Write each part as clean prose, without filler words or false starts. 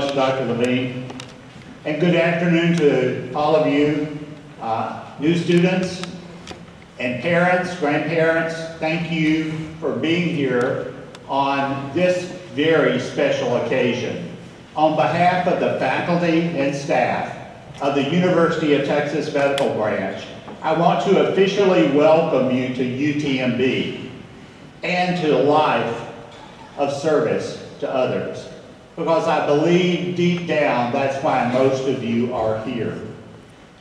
much, Dr. Levine. And good afternoon to all of you, new students and parents, grandparents. Thank you for being here on this very special occasion. On behalf of the faculty and staff of the University of Texas Medical Branch, I want to officially welcome you to UTMB and to a life of service to others, because I believe deep down that's why most of you are here.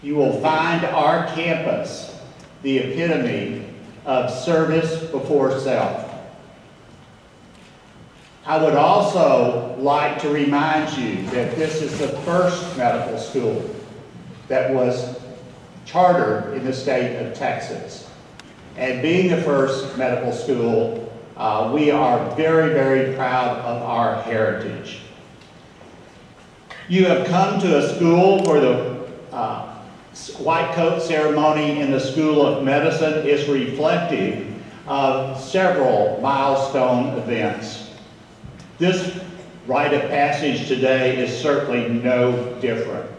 You will find our campus the epitome of service before self. I would also like to remind you that this is the first medical school that was chartered in the state of Texas. And being the first medical school, we are very, very proud of our heritage. You have come to a school where the white coat ceremony in the School of Medicine is reflective of several milestone events. This rite of passage today is certainly no different.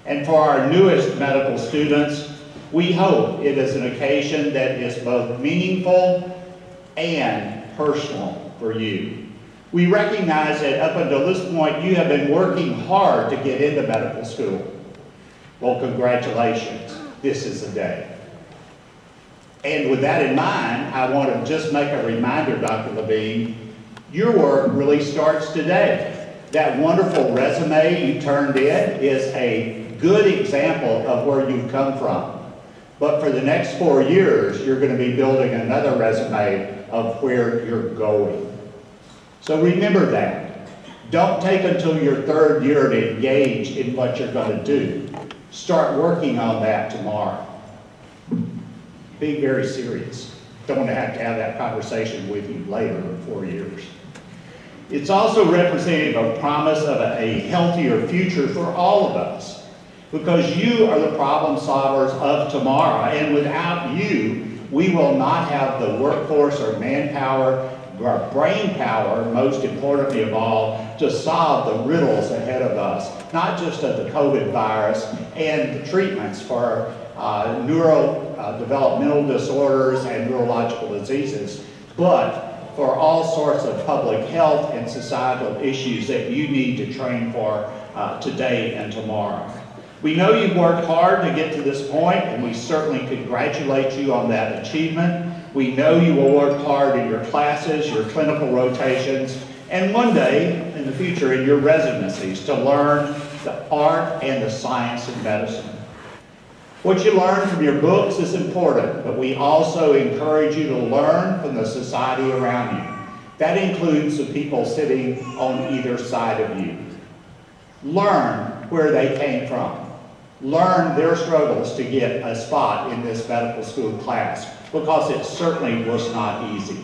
And for our newest medical students, we hope it is an occasion that is both meaningful and personal for you. We recognize that up until this point, you have been working hard to get into medical school. Well, congratulations. This is the day. And with that in mind, I want to just make a reminder, Dr. Levine, your work really starts today. That wonderful resume you turned in is a good example of where you've come from. But for the next 4 years, you're going to be building another resume of where you're going. So remember that. Don't take until your 3rd year to engage in what you're going to do. Start working on that tomorrow. Be very serious. Don't have to have that conversation with you later in 4 years. It's also representative of promise of a healthier future for all of us, because you are the problem solvers of tomorrow, and without you, we will not have the workforce or manpower, or brain power, most importantly of all, to solve the riddles ahead of us, not just of the COVID virus and the treatments for neurodevelopmental disorders and neurological diseases, but for all sorts of public health and societal issues that you need to train for today and tomorrow. We know you've worked hard to get to this point, and we certainly congratulate you on that achievement. We know you will work hard in your classes, your clinical rotations, and one day in the future in your residencies to learn the art and the science of medicine. What you learn from your books is important, but we also encourage you to learn from the society around you. That includes the people sitting on either side of you. Learn where they came from. Learn their struggles to get a spot in this medical school class, because it certainly was not easy.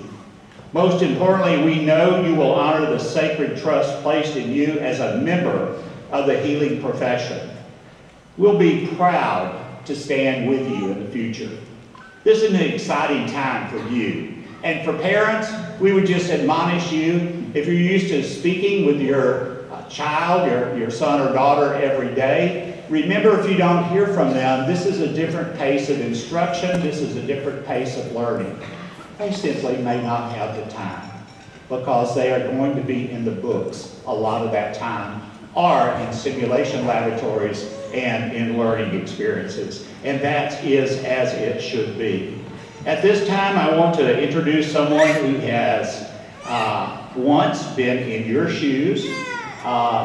Most importantly, we know you will honor the sacred trust placed in you as a member of the healing profession. We'll be proud to stand with you in the future. This is an exciting time for you. And for parents, we would just admonish you, if you're used to speaking with your child, your son or daughter every day, remember, if you don't hear from them, this is a different pace of instruction, this is a different pace of learning. They simply may not have the time, because they are going to be in the books a lot of that time, or in simulation laboratories and in learning experiences. And that is as it should be. At this time, I want to introduce someone who has once been in your shoes,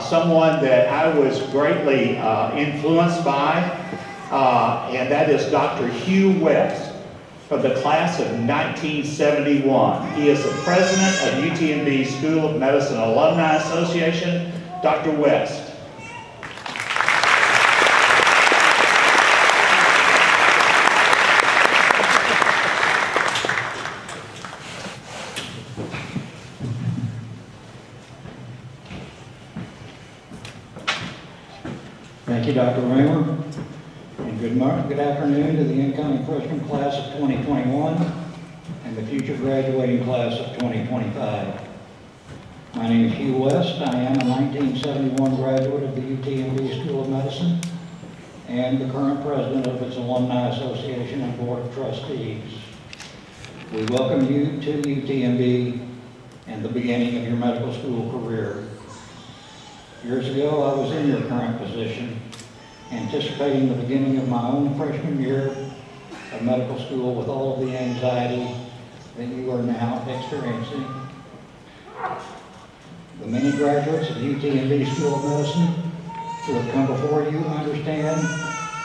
someone that I was greatly influenced by, and that is Dr. Hugh West from the class of 1971. He is the president of UTMB School of Medicine Alumni Association. Dr. West. Thank you, Dr. Raymer, and good afternoon to the incoming freshman class of 2021 and the future graduating class of 2025. My name is Hugh West. I am a 1971 graduate of the UTMB School of Medicine and the current president of its Alumni Association and Board of Trustees. We welcome you to UTMB and the beginning of your medical school career. Years ago, I was in your current position, anticipating the beginning of my own freshman year of medical school with all of the anxiety that you are now experiencing. The many graduates of UTMB School of Medicine who have come before you understand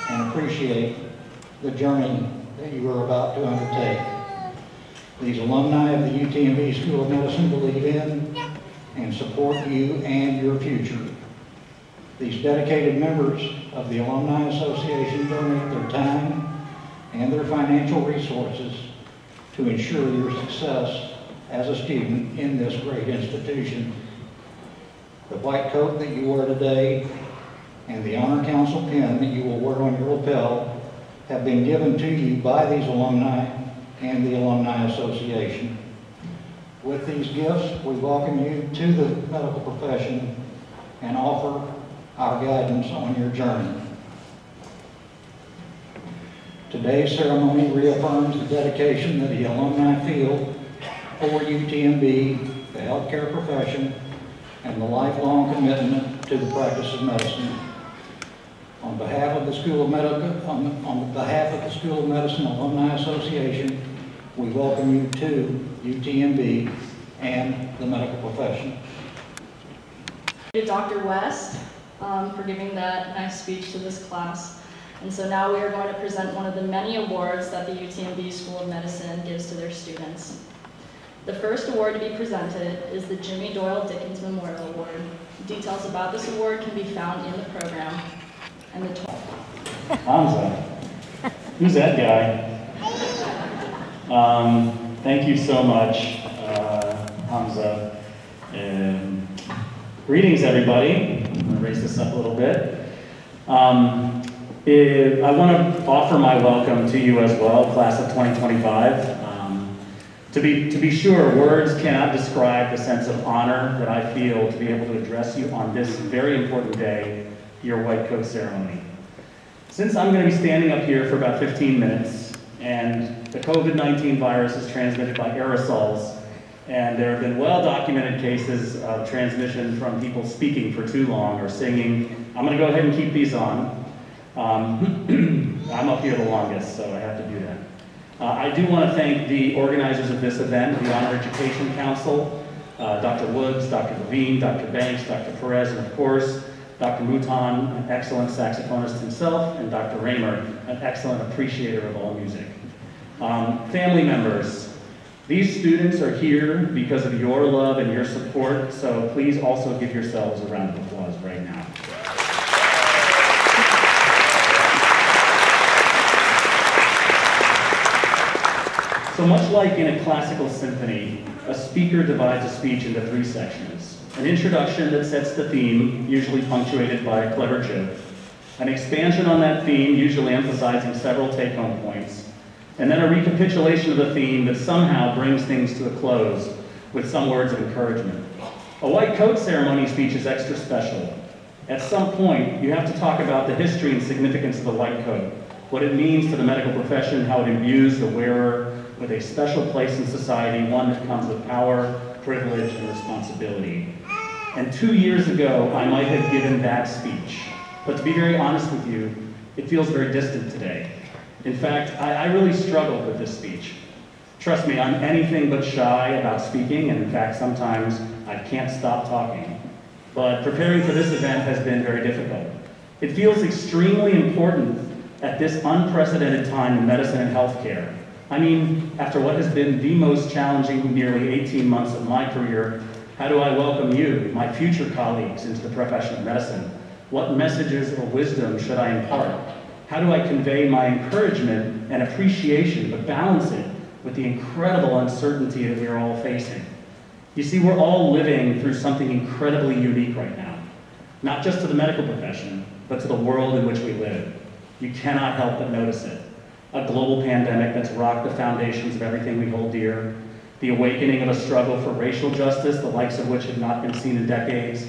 and appreciate the journey that you are about to undertake. These alumni of the UTMB School of Medicine believe in and support you and your future. These dedicated members of the Alumni Association donate their time and their financial resources to ensure your success as a student in this great institution. The white coat that you wear today and the Honor Council pin that you will wear on your lapel have been given to you by these alumni and the Alumni Association. With these gifts, we welcome you to the medical profession and offer our guidance on your journey. Today's ceremony reaffirms the dedication that the alumni feel for UTMB, the healthcare profession, and the lifelong commitment to the practice of medicine. On behalf of the School of on behalf of the School of Medicine Alumni Association, we welcome you to UTMB and the medical profession. Thank you, Dr. West, for giving that nice speech to this class. And so now we are going to present one of the many awards that the UTMB School of Medicine gives to their students. The first award to be presented is the Jimmy Doyle Dickens Memorial Award. Details about this award can be found in the program. And the Hamza. Who's that guy? Thank you so much, Hamza. Greetings, everybody. I'm going to raise this up a little bit. I want to offer my welcome to you as well, class of 2025. To be sure, words cannot describe the sense of honor that I feel to be able to address you on this very important day, your white coat ceremony. Since I'm going to be standing up here for about 15 minutes, and the COVID-19 virus is transmitted by aerosols, and there have been well-documented cases of transmission from people speaking for too long or singing, I'm going to go ahead and keep these on. I'm up here the longest, so I have to do that. I do want to thank the organizers of this event, the Honor Education Council, Dr. Woods, Dr. Levine, Dr. Banks, Dr. Perez, and of course, Dr. Mouton, an excellent saxophonist himself, and Dr. Raymer, an excellent appreciator of all music. Family members, these students are here because of your love and your support, so please also give yourselves a round of applause right now. So much like in a classical symphony, a speaker divides a speech into three sections. An introduction that sets the theme, usually punctuated by a clever joke. An expansion on that theme, usually emphasizing several take-home points. And then a recapitulation of the theme that somehow brings things to a close with some words of encouragement. A white coat ceremony speech is extra special. At some point, you have to talk about the history and significance of the white coat, what it means to the medical profession, how it imbues the wearer with a special place in society, one that comes with power, privilege, and responsibility. And 2 years ago, I might have given that speech. But to be very honest with you, it feels very distant today. In fact, I really struggled with this speech. Trust me, I'm anything but shy about speaking, and in fact, sometimes I can't stop talking. But preparing for this event has been very difficult. It feels extremely important at this unprecedented time in medicine and healthcare. I mean, after what has been the most challenging nearly 18 months of my career, how do I welcome you, my future colleagues, into the profession of medicine? What messages or wisdom should I impart? How do I convey my encouragement and appreciation, but balance it with the incredible uncertainty that we are all facing? You see, we're all living through something incredibly unique right now, not just to the medical profession, but to the world in which we live. You cannot help but notice it. A global pandemic that's rocked the foundations of everything we hold dear, the awakening of a struggle for racial justice, the likes of which have not been seen in decades,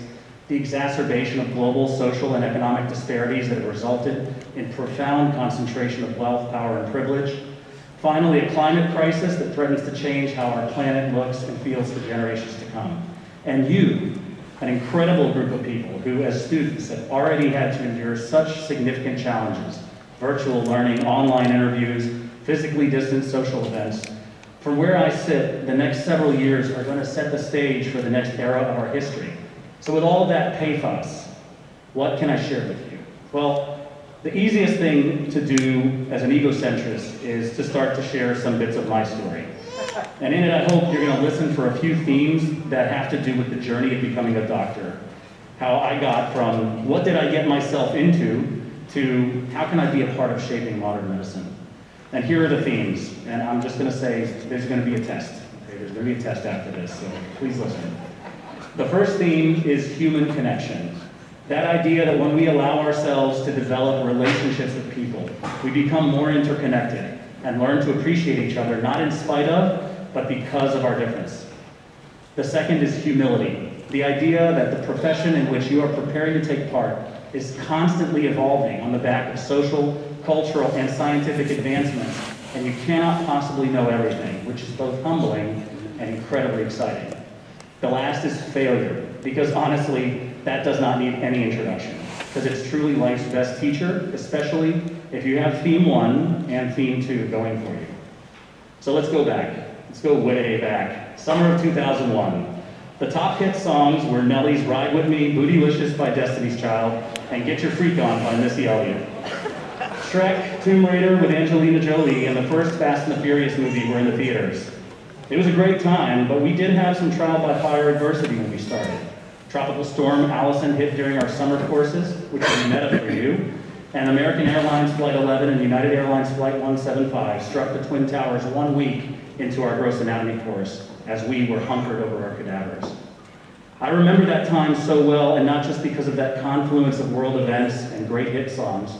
the exacerbation of global social and economic disparities that have resulted in profound concentration of wealth, power, and privilege. Finally, a climate crisis that threatens to change how our planet looks and feels for generations to come. And you, an incredible group of people who, as students, have already had to endure such significant challenges, virtual learning, online interviews, physically distant social events. From where I sit, the next several years are going to set the stage for the next era of our history. So with all that pathos, what can I share with you? Well, the easiest thing to do as an egocentrist is to start to share some bits of my story. And in it, I hope you're going to listen for a few themes that have to do with the journey of becoming a doctor. How I got from what did I get myself into to how can I be a part of shaping modern medicine. And here are the themes, and I'm just going to say there's going to be a test. Okay? There's going to be a test after this, so please listen. The first theme is human connection. That idea that when we allow ourselves to develop relationships with people, we become more interconnected and learn to appreciate each other, not in spite of, but because of our difference. The second is humility. The idea that the profession in which you are preparing to take part is constantly evolving on the back of social, cultural, and scientific advancements, and you cannot possibly know everything, which is both humbling and incredibly exciting. The last is failure, because honestly, that does not need any introduction, because it's truly life's best teacher, especially if you have theme 1 and theme 2 going for you. So let's go back. Let's go way back. Summer of 2001. The top hit songs were Nelly's Ride With Me, Bootylicious by Destiny's Child, and Get Your Freak On by Missy Elliott. Shrek, Tomb Raider with Angelina Jolie, and the first Fast and the Furious movie were in the theaters. It was a great time, but we did have some trial by fire adversity when we started. Tropical Storm Allison hit during our summer courses, which we met up for you, and American Airlines Flight 11 and United Airlines Flight 175 struck the Twin Towers 1 week into our gross anatomy course as we were hunkered over our cadavers. I remember that time so well, and not just because of that confluence of world events and great hit songs.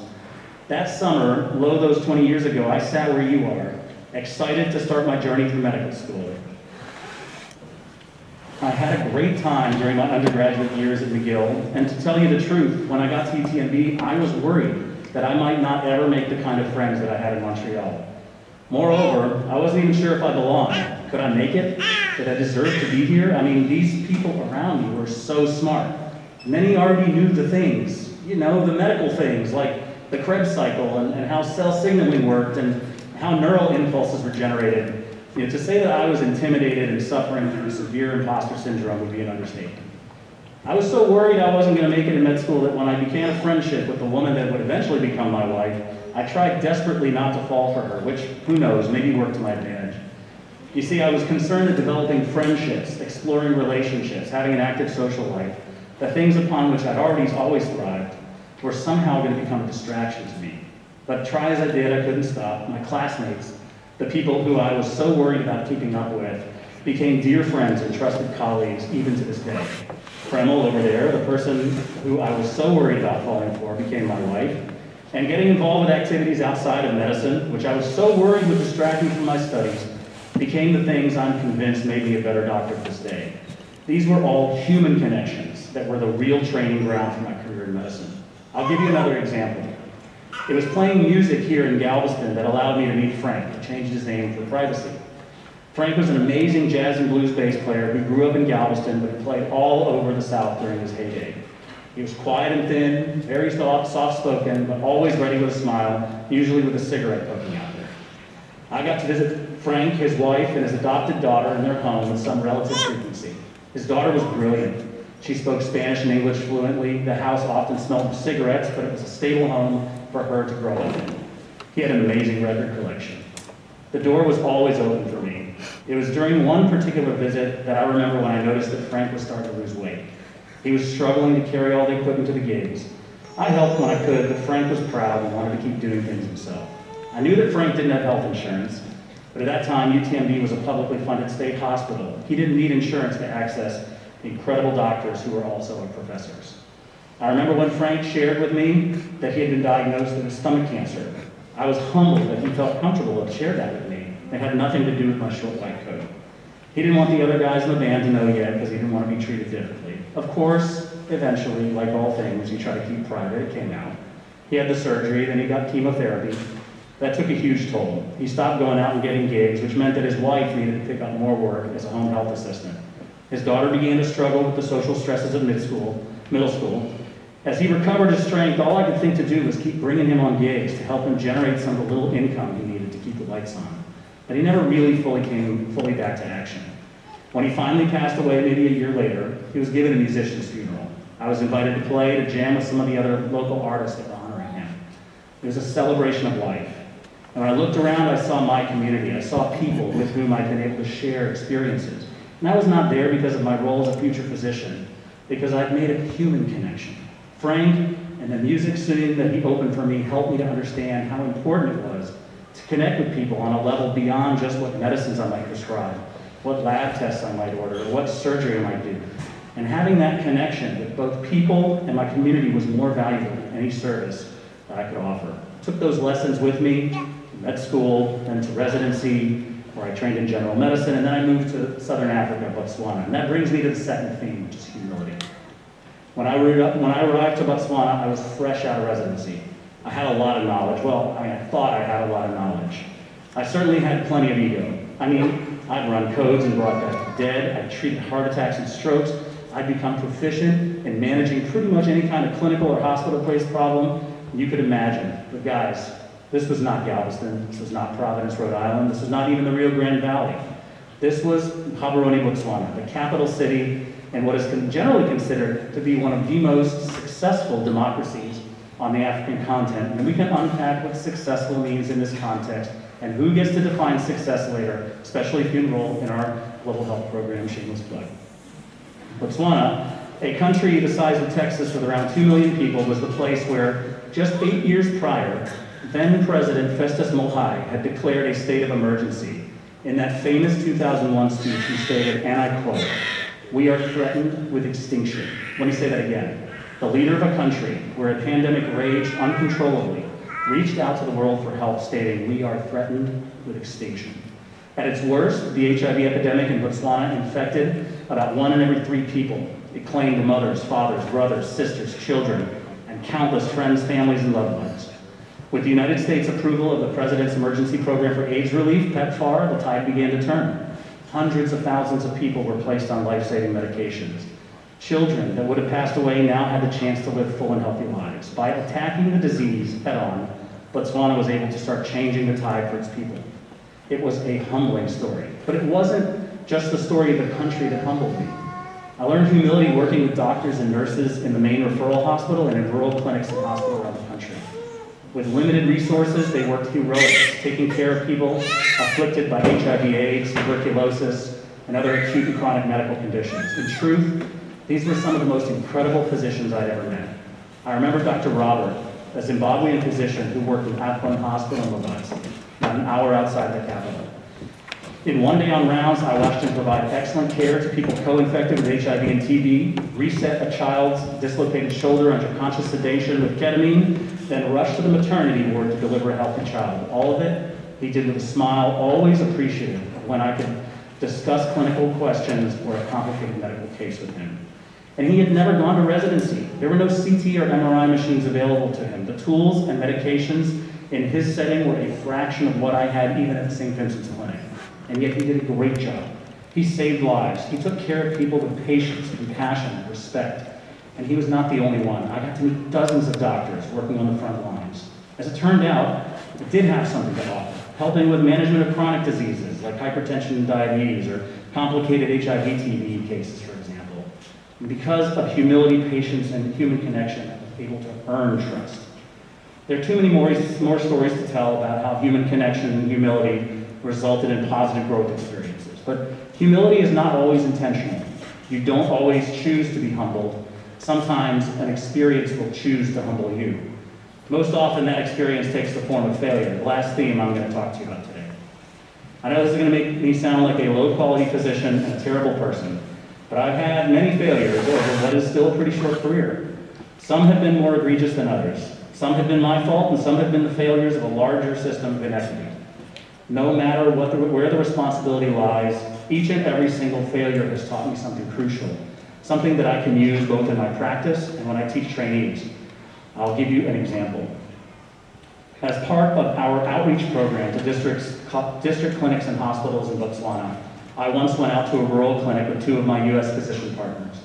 That summer, lo those 20 years ago, I sat where you are, excited to start my journey through medical school. I had a great time during my undergraduate years at McGill, and to tell you the truth, when I got to UTMB, I was worried that I might not ever make the kind of friends that I had in Montreal. Moreover, I wasn't even sure if I belonged. Could I make it? Did I deserve to be here? I mean, these people around me were so smart. Many already knew the things, you know, the medical things, like the Krebs cycle and how cell signaling worked and how neural impulses were generated. You know, to say that I was intimidated and suffering through severe imposter syndrome would be an understatement. I was so worried I wasn't going to make it in med school that when I began a friendship with the woman that would eventually become my wife, I tried desperately not to fall for her, which, who knows, maybe worked to my advantage. You see, I was concerned that developing friendships, exploring relationships, having an active social life, the things upon which I'd already always thrived, were somehow going to become a distraction to me. But try as I did, I couldn't stop. My classmates, the people who I was so worried about keeping up with, became dear friends and trusted colleagues even to this day. Kreml over there, the person who I was so worried about falling for, became my wife. And getting involved with activities outside of medicine, which I was so worried would distract me from my studies, became the things I'm convinced made me a better doctor this day. These were all human connections that were the real training ground for my career in medicine. I'll give you another example. It was playing music here in Galveston that allowed me to meet Frank, who changed his name for privacy. Frank was an amazing jazz and blues bass player who grew up in Galveston, but played all over the South during his heyday. He was quiet and thin, very soft-spoken, but always ready with a smile, usually with a cigarette poking out there. I got to visit Frank, his wife, and his adopted daughter in their home with some relative frequency. His daughter was brilliant. She spoke Spanish and English fluently. The house often smelled of cigarettes, but it was a stable home for her to grow up in. He had an amazing record collection. The door was always open for me. It was during one particular visit that I remember when I noticed that Frank was starting to lose weight. He was struggling to carry all the equipment to the gigs. I helped when I could, but Frank was proud and wanted to keep doing things himself. I knew that Frank didn't have health insurance, but at that time, UTMB was a publicly funded state hospital. He didn't need insurance to access incredible doctors who were also our professors. I remember when Frank shared with me that he had been diagnosed with stomach cancer. I was humbled that he felt comfortable to share that with me. It had nothing to do with my short white coat. He didn't want the other guys in the band to know yet because he didn't want to be treated differently. Of course, eventually, like all things, you try to keep private, it came out. He had the surgery, then he got chemotherapy. That took a huge toll. He stopped going out and getting gigs, which meant that his wife needed to pick up more work as a home health assistant. His daughter began to struggle with the social stresses of middle school. As he recovered his strength, all I could think to do was keep bringing him on gigs to help him generate some of the little income he needed to keep the lights on. But he never really came fully back to action. When he finally passed away maybe a year later, he was given a musician's funeral. I was invited to play, to jam with some of the other local artists that were honoring him. It was a celebration of life. And when I looked around, I saw my community. I saw people with whom I'd been able to share experiences. And I was not there because of my role as a future physician, because I'd made a human connection. Frank and the music scene that he opened for me helped me to understand how important it was to connect with people on a level beyond just what medicines I might prescribe, what lab tests I might order, or what surgery I might do. And having that connection with both people and my community was more valuable than any service that I could offer. I took those lessons with me to med school, then to residency, where I trained in general medicine, and then I moved to Southern Africa, Botswana. And that brings me to the second theme, which is humility. When I arrived to Botswana, I was fresh out of residency. I had a lot of knowledge. Well, I thought I had a lot of knowledge. I certainly had plenty of ego. I'd run codes and brought back the dead. I'd treated heart attacks and strokes. I'd become proficient in managing pretty much any kind of clinical or hospital-based problem you could imagine. But guys, this was not Galveston. This was not Providence, Rhode Island. This was not even the Rio Grande Valley. This was Gaborone, Botswana, the capital city and what is generally considered to be one of the most successful democracies on the African continent. And we can unpack what successful means in this context and who gets to define success later, especially if you enroll in our global health program, shameless plug. Botswana, a country the size of Texas with around 2 million people, was the place where just 8 years prior, then President Festus Mogae had declared a state of emergency. In that famous 2001 speech, he stated, and I quote, "We are threatened with extinction." Let me say that again. The leader of a country where a pandemic raged uncontrollably reached out to the world for help, stating, "We are threatened with extinction." At its worst, the HIV epidemic in Botswana infected about 1 in every 3 people. It claimed mothers, fathers, brothers, sisters, children, and countless friends, families, and loved ones. With the United States approval of the President's Emergency Program for AIDS Relief, PEPFAR, the tide began to turn. Hundreds of thousands of people were placed on life-saving medications. Children that would have passed away now had the chance to live full and healthy lives. By attacking the disease head-on, Botswana was able to start changing the tide for its people. It was a humbling story, but it wasn't just the story of the country that humbled me. I learned humility working with doctors and nurses in the main referral hospital and in rural clinics and hospitals around the country. With limited resources, they worked heroics, taking care of people afflicted by HIV/AIDS, tuberculosis, and other acute and chronic medical conditions. In truth, these were some of the most incredible physicians I'd ever met. I remember Dr. Robert, a Zimbabwean physician who worked in Athlone Hospital in Lubbock, about an hour outside the capital. In one day on rounds, I watched him provide excellent care to people co-infected with HIV and TB, reset a child's dislocated shoulder under conscious sedation with ketamine, then rush to the maternity ward to deliver a healthy child. All of it he did with a smile, always appreciative of when I could discuss clinical questions or a complicated medical case with him. And he had never gone to residency. There were no CT or MRI machines available to him. The tools and medications in his setting were a fraction of what I had even at the St. Vincent's Clinic. And yet he did a great job. He saved lives. He took care of people with patience, compassion, and respect. And he was not the only one. I got to meet dozens of doctors working on the front lines. As it turned out, it did have something to offer, helping with management of chronic diseases like hypertension and diabetes or complicated HIV/TB cases, for example. And because of humility, patience, and human connection, I was able to earn trust. There are too many more stories to tell about how human connection and humility resulted in positive growth experiences. But humility is not always intentional. You don't always choose to be humbled. Sometimes an experience will choose to humble you. Most often that experience takes the form of failure, the last theme I'm going to talk to you about today. I know this is going to make me sound like a low-quality physician and a terrible person, but I've had many failures over what is still a pretty short career. Some have been more egregious than others. Some have been my fault, and some have been the failures of a larger system of inequity. No matter where the responsibility lies, Each and every single failure has taught me something crucial, something that I can use both in my practice and when I teach trainees. I'll give you an example. As part of our outreach program to district clinics and hospitals in Botswana, I once went out to a rural clinic with 2 of my U.S. physician partners.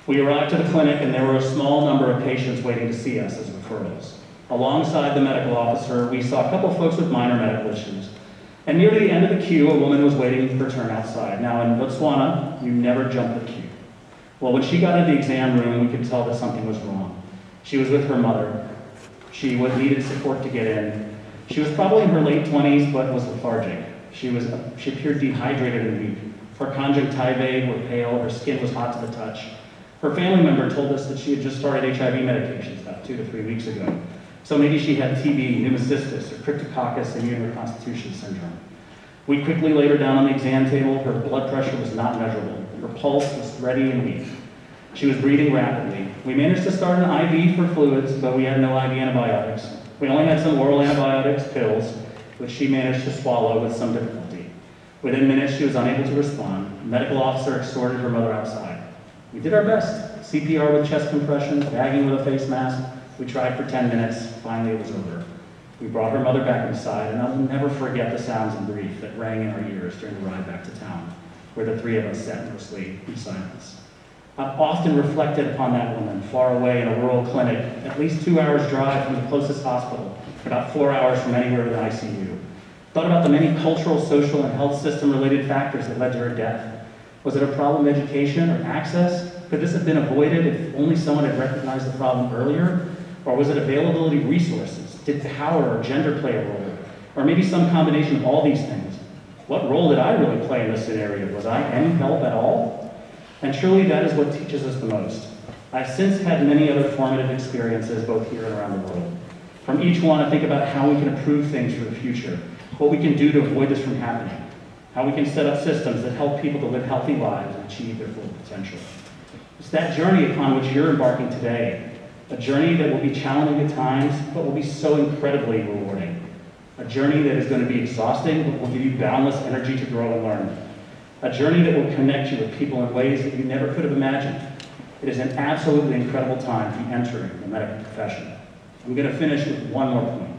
We arrived to the clinic and there were a small number of patients waiting to see us as referrals. Alongside the medical officer, we saw a couple folks with minor medical issues. And near the end of the queue, a woman was waiting for her turn outside. Now in Botswana, you never jump the queue. Well, when she got into the exam room, we could tell that something was wrong. She was with her mother. She needed support to get in. She was probably in her late 20s, but was lethargic. She appeared dehydrated and weak. Her conjunctivae were pale, her skin was hot to the touch. Her family member told us that she had just started HIV medications about 2 to 3 weeks ago. So maybe she had TB, pneumocystis, or cryptococcus immune reconstitution syndrome. We quickly laid her down on the exam table. Her blood pressure was not measurable. Her pulse was steady and weak. She was breathing rapidly. We managed to start an IV for fluids, but we had no IV antibiotics. We only had some oral antibiotics, pills, which she managed to swallow with some difficulty. Within minutes, she was unable to respond. The medical officer escorted her mother outside. We did our best. CPR with chest compressions, gagging with a face mask. We tried for 10 minutes. Finally, it was over. We brought her mother back inside, and I'll never forget the sounds of grief that rang in our ears during the ride back to town, where the 3 of us sat mostly in silence. I've often reflected upon that woman, far away in a rural clinic, at least 2 hours drive from the closest hospital, about 4 hours from anywhere with an ICU. Thought about the many cultural, social, and health system-related factors that led to her death. Was it a problem of education or access? Could this have been avoided if only someone had recognized the problem earlier? Or was it availability of resources? Did power or gender play a role? Or maybe some combination of all these things? What role did I really play in this scenario? Was I any help at all? And truly, that is what teaches us the most. I've since had many other formative experiences, both here and around the world. From each one, I think about how we can improve things for the future, what we can do to avoid this from happening, how we can set up systems that help people to live healthy lives and achieve their full potential. It's that journey upon which you're embarking today, a journey that will be challenging at times, but will be so incredibly rewarding. A journey that is going to be exhausting, but will give you boundless energy to grow and learn. A journey that will connect you with people in ways that you never could have imagined. It is an absolutely incredible time to be entering the medical profession. I'm going to finish with one more point.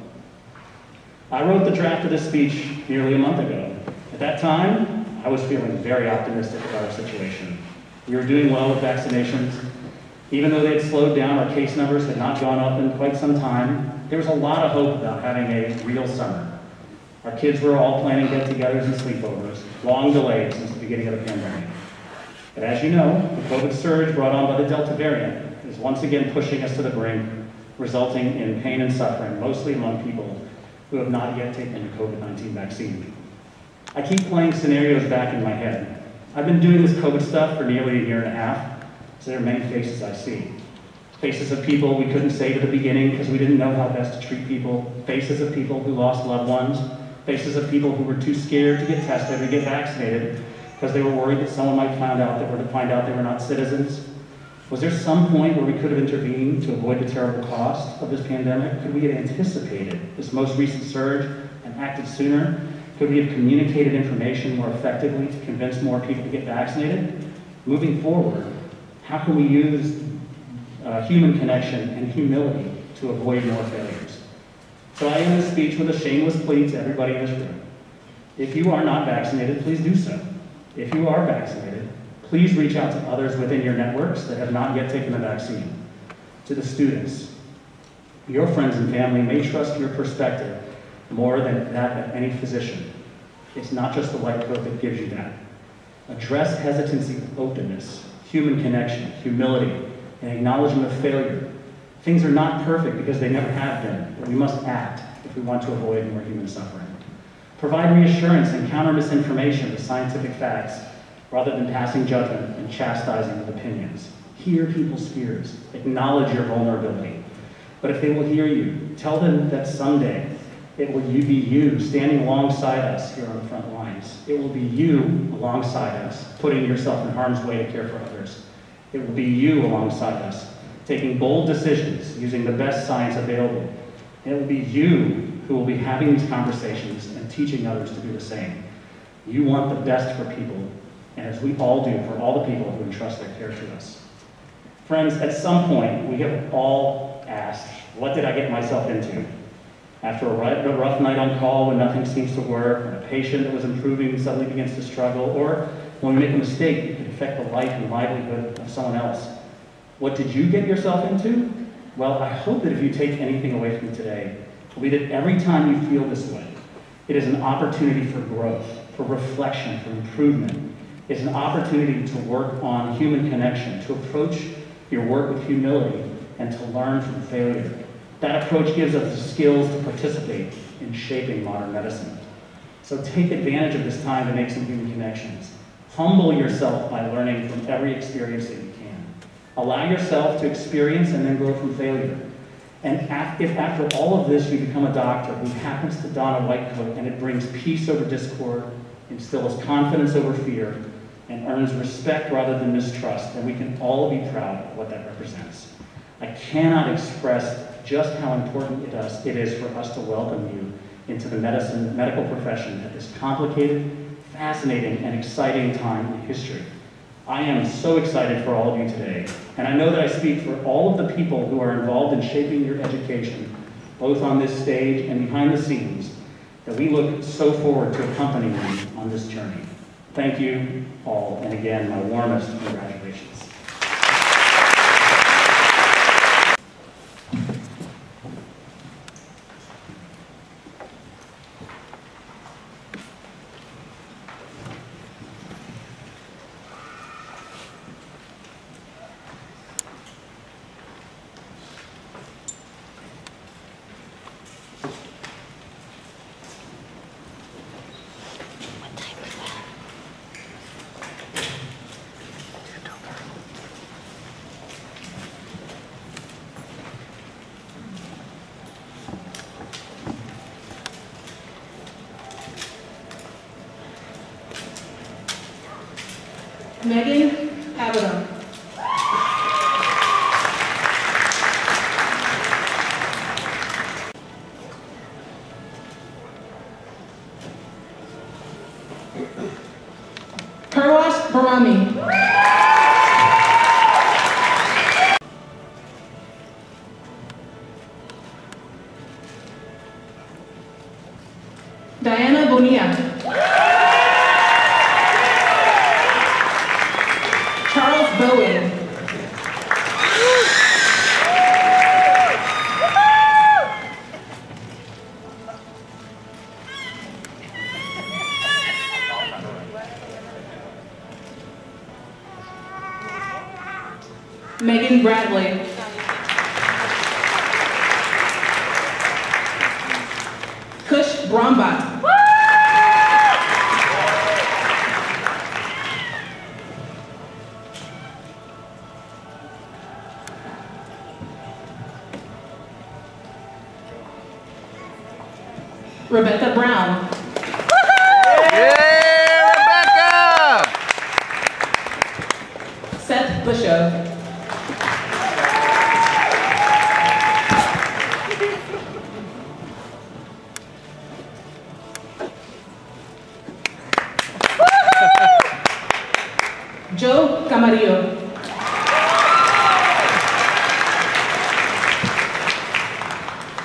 I wrote the draft of this speech nearly a month ago. At that time, I was feeling very optimistic about our situation. We were doing well with vaccinations. Even though they had slowed down, our case numbers had not gone up in quite some time. There was a lot of hope about having a real summer. Our kids were all planning get-togethers and sleepovers, long delayed since the beginning of the pandemic. But as you know, the COVID surge brought on by the Delta variant is once again pushing us to the brink, resulting in pain and suffering, mostly among people who have not yet taken the COVID-19 vaccine. I keep playing scenarios back in my head. I've been doing this COVID stuff for nearly a year and a half, so there are many faces I see. Faces of people we couldn't save at the beginning because we didn't know how best to treat people. Faces of people who lost loved ones. Faces of people who were too scared to get tested or get vaccinated because they were worried that someone might find out they were not citizens. Was there some point where we could have intervened to avoid the terrible cost of this pandemic? Could we have anticipated this most recent surge and acted sooner? Could we have communicated information more effectively to convince more people to get vaccinated? Moving forward, how can we use human connection and humility to avoid more failures? So I end this speech with a shameless plea to everybody in this room. If you are not vaccinated, please do so. If you are vaccinated, please reach out to others within your networks that have not yet taken the vaccine. To the students, your friends and family may trust your perspective more than that of any physician. It's not just the white coat that gives you that. Address hesitancy with openness, human connection, humility, and acknowledgement of failure. Things are not perfect because they never have been, but we must act if we want to avoid more human suffering. Provide reassurance and counter misinformation with scientific facts, rather than passing judgment and chastising with opinions. Hear people's fears. Acknowledge your vulnerability. But if they will hear you, tell them that someday it will be you standing alongside us here on the front lines. It will be you alongside us, putting yourself in harm's way to care for others. It will be you alongside us, taking bold decisions using the best science available. And it will be you who will be having these conversations and teaching others to do the same. You want the best for people, and as we all do for all the people who entrust their care to us. Friends, at some point, we have all asked, what did I get myself into? After a rough night on call when nothing seems to work, when a patient that was improving suddenly begins to struggle, or when we make a mistake that could affect the life and livelihood of someone else. What did you get yourself into? Well, I hope that if you take anything away from today, it'll be that every time you feel this way, it is an opportunity for growth, for reflection, for improvement. It's an opportunity to work on human connection, to approach your work with humility, and to learn from failure. That approach gives us the skills to participate in shaping modern medicine. So take advantage of this time to make some human connections. Humble yourself by learning from every experience that you can. Allow yourself to experience and then grow from failure. And if after all of this you become a doctor who happens to don a white coat and it brings peace over discord, instills confidence over fear, and earns respect rather than mistrust, then we can all be proud of what that represents. I cannot express just how important it is for us to welcome you into the medical profession at this complicated, fascinating, and exciting time in history. I am so excited for all of you today, and I know that I speak for all of the people who are involved in shaping your education, both on this stage and behind the scenes, that we look so forward to accompanying you on this journey. Thank you all, and again, my warmest congratulations. Megan Abaddon. Karwash Barami. Diana Bonilla. Charles Bowen. Megan Bradley. Kush Brombat. Rebecca Brown. Yeah, Rebecca! Seth Busho. Joe Camarillo.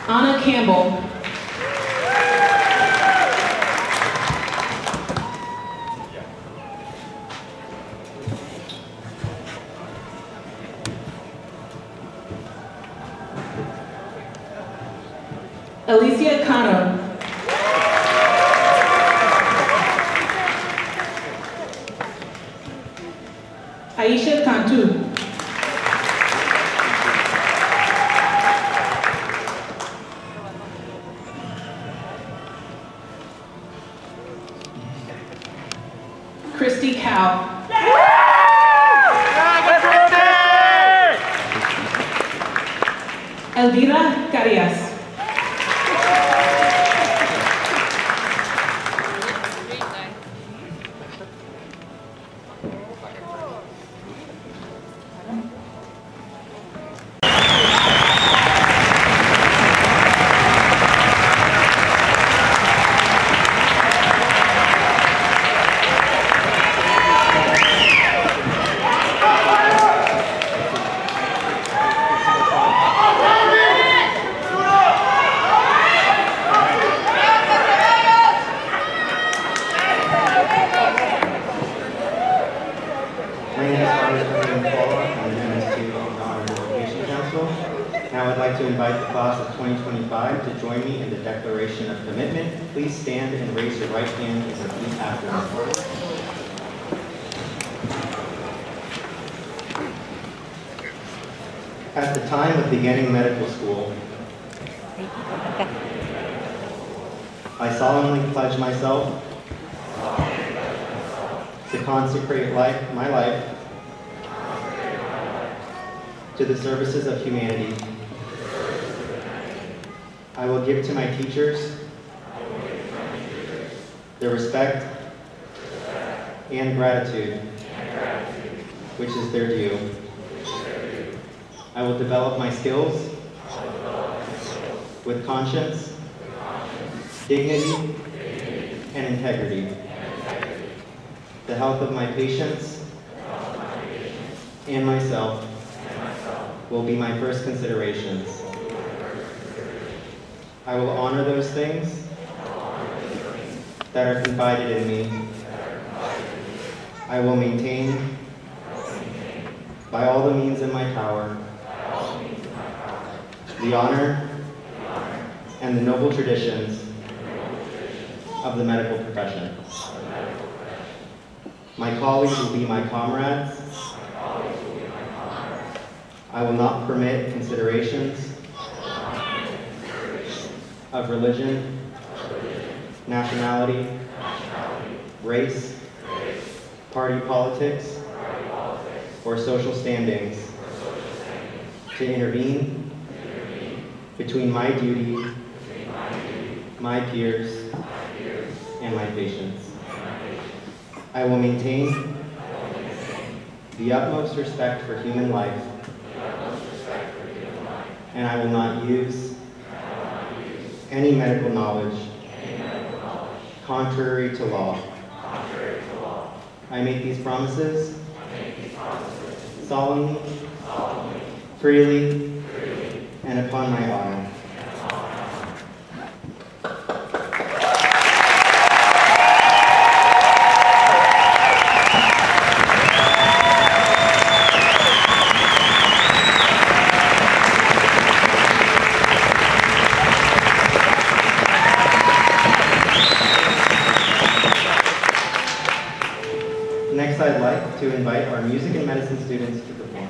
Anna Campbell. Alicia Cano. Aisha Cantu. Christy Cow. Elvira Carias. like to invite the class of 2025 to join me in the Declaration of Commitment. Please stand and raise your right hand and repeat after me. At the time of beginning medical school, I solemnly pledge myself to consecrate my life to the services of humanity. I will give to my teachers the respect and gratitude which is their due. I will develop my skills with conscience, dignity, and integrity. The health of my patients and myself will be my first considerations. I will honor those things that are confided in me. I will maintain, by all the means in my power, the honor and the noble traditions of the medical profession. My colleagues will be my comrades. I will not permit considerations of religion, nationality, race, party politics, or social standings to intervene between my duty, my peers, and my patients. I will maintain the utmost respect for human life, and I will not use any medical knowledge contrary to law. I make these promises solemnly, freely, and upon my honor. Next, I'd like to invite our music and medicine students to perform.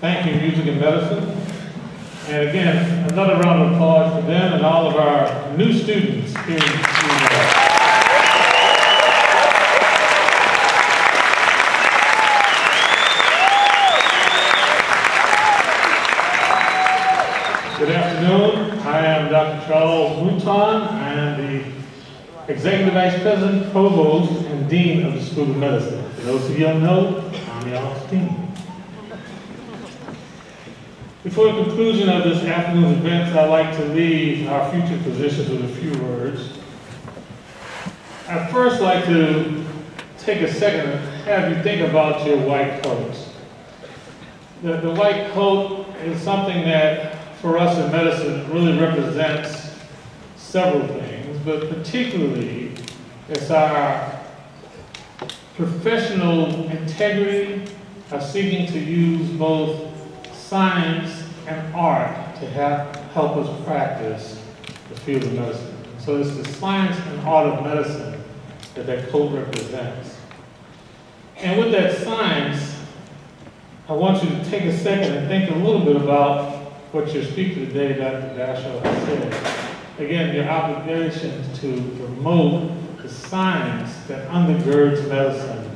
Thank you, Music and Medicine. And again, another round of applause for them and all of our new students here in UTMB. Good afternoon. I am Dr. Dr. Charles Mouton. I am the Executive Vice President, Provost, and Dean of the School of Medicine. For those of you who don't know, I'm y'all's dean. Before the conclusion of this afternoon's events, I'd like to leave our future physicians with a few words. I'd first like to take a second and have you think about your white coats. The white coat is something that, for us in medicine, really represents several things, but particularly it's our professional integrity of seeking to use both science and art to help us practice the field of medicine. So it's the science and art of medicine that coat represents. And with that science, I want you to take a second and think a little bit about what your speaker today, Dr. Dashiell, has said. Again, your obligation to promote the science that undergirds medicine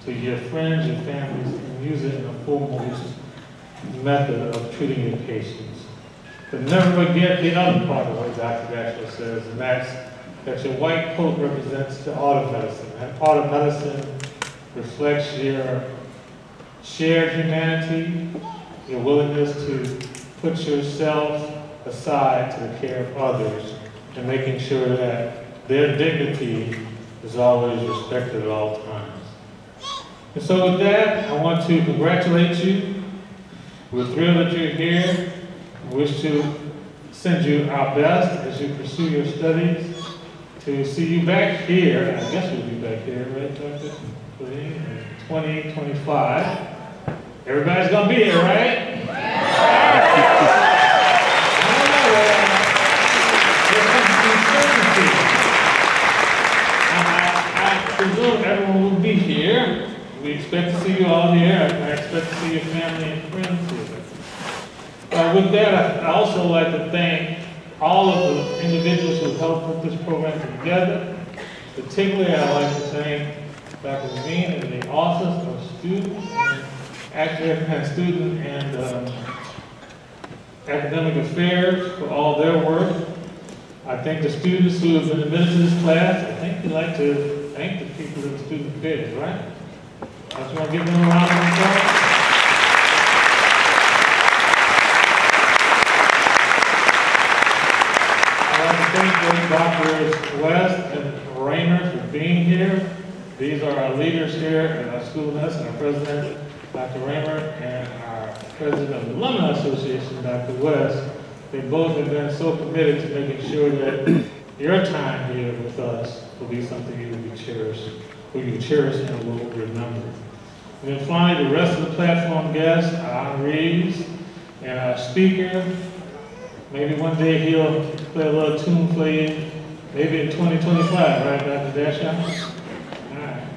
to your friends, your families, and use it in a foremost method of treating your patients. But never forget the other part of what Dr. Dashiell says, and that's that your white coat represents the art of medicine. And art of medicine reflects your shared humanity, your willingness to put yourself aside to the care of others, and making sure that their dignity is always respected at all times. And so with that, I want to congratulate you. We're thrilled that you're here. We wish to send you our best as you pursue your studies. To see you back here, I guess we'll be back here, right, Dr. in 2025. Everybody's gonna be here, right? I presume everyone will be here. We expect to see you all here. I expect to see your family and friends here. With that, I also like to thank all of the individuals who helped put this program together. Particularly, I'd like to thank Dr. Levine and the Office of Student and Academic Affairs for all their work. I thank the students who have been admitted to this class. I think we'd like to thank the people in Student Affairs, right? I just want to give them a round of applause. Thank Drs. West and Raymer for being here. These are our leaders here at our School of Medicine, our president, Dr. Raymer, and our president of the Alumni Association, Dr. West. They both have been so committed to making sure that your time here with us will be something you will cherish and will remember. And then finally, the rest of the platform guests, our honorees, and our speaker. Maybe one day he'll play a little tune for you, maybe in 2025, right, Dr. Dashiell? All right.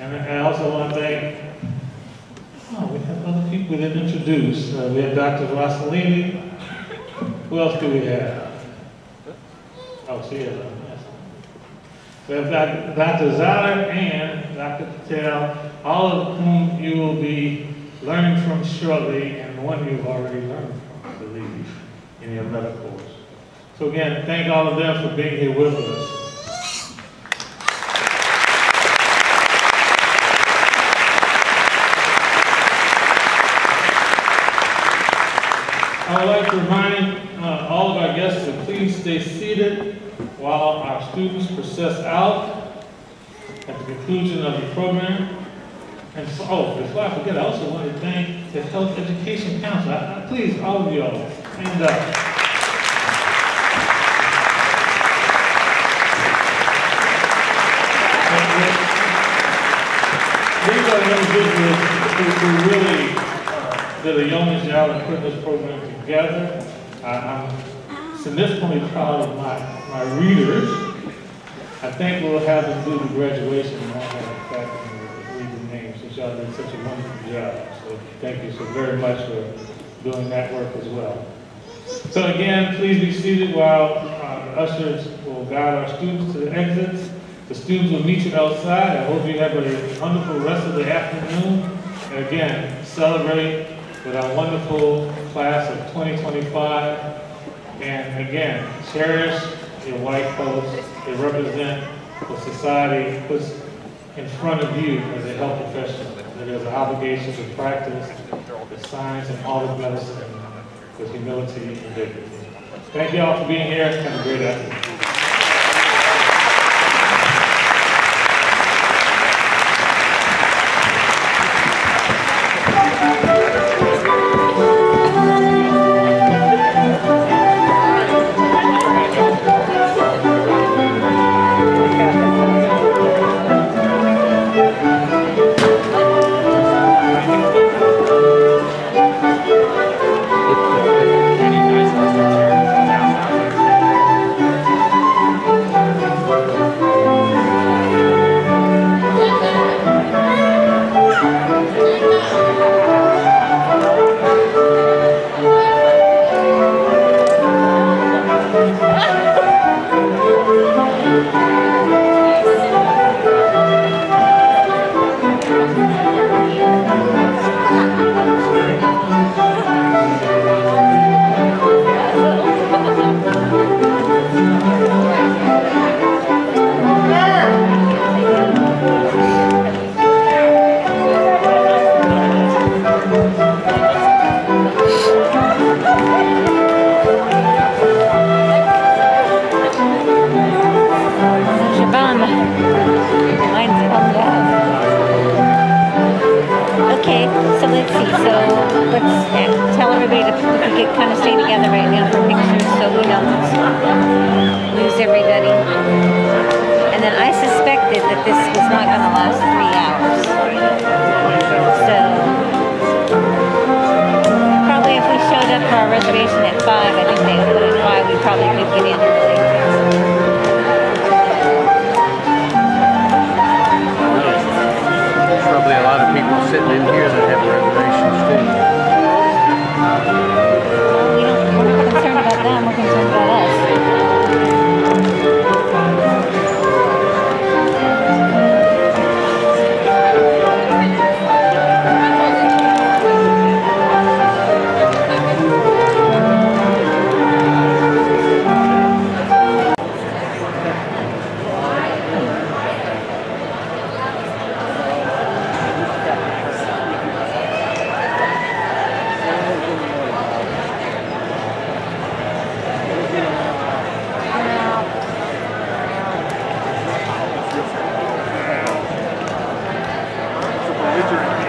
And I also want to thank, we have other people we didn't introduce. We have Dr. Rossellini. Who else do we have? Oh, she is. We have Dr. Zahler and Dr. Patel, all of whom you will be learning from shortly, and one you've already learned from, I believe, in your medical course. So again, thank all of them for being here with us. I would like to remind all of our guests to please stay seated while our students process out at the conclusion of the program. And so, before I forget, I also want to thank the Health Education Council. Please, all of y'all, stand up. These are the individuals who really did a yeoman's job in putting this program together. I'm significantly proud of my readers. I think we'll have them do the graduation and all that faculty and read the names, since y'all did such a wonderful job. So thank you so very much for doing that work as well. So again, please be seated while the ushers will guide our students to the exits. The students will meet you outside. I hope you have a wonderful rest of the afternoon. And again, celebrate with our wonderful class of 2025. And again, cherish your white coats. They represent what society puts in front of you as a health professional. That there's an obligation to practice the science and art of medicine with humility and dignity. Thank you all for being here. Have a great afternoon. Okay, so let's see. So let's tell everybody to kind of stay together right now for pictures so we don't lose everybody. And then I suspected that this was not going to last 3 hours. So probably if we showed up for our reservation at 5, I think they would put it 5, we probably could get in early. Probably a lot of people sitting in here that have reservations too. We're not concerned about them, we're concerned about us. Picture.